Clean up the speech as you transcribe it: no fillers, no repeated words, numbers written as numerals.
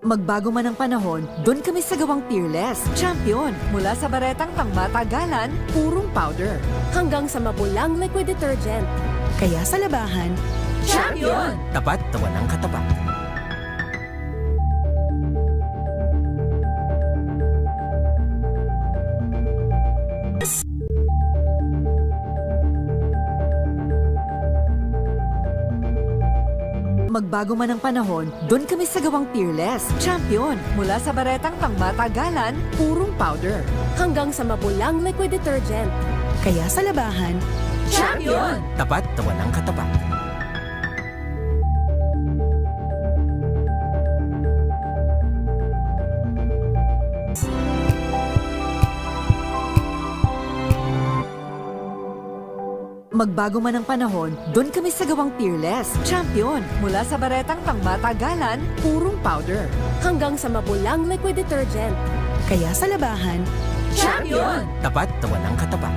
Magbago man ang panahon, doon kami sa gawang Peerless. Champion! Mula sa baretang pangmatagalan, purong powder. Hanggang sa mabulang liquid detergent. Kaya sa labahan, Champion! Tapat na walang katapat. Magbago man ang panahon, doon kami sa gawang Peerless. Champion! Mula sa baretang pangmatagalan, purong powder. Hanggang sa mabulang liquid detergent. kaya sa labahan, Champion! Tapat na walang katapat. Magbago man ang panahon, doon kami sa gawang Peerless. Champion! Mula sa baretang pangmatagalan, purong powder. Hanggang sa mabulang liquid detergent. kaya sa labahan, Champion! Tapat na walang katapat.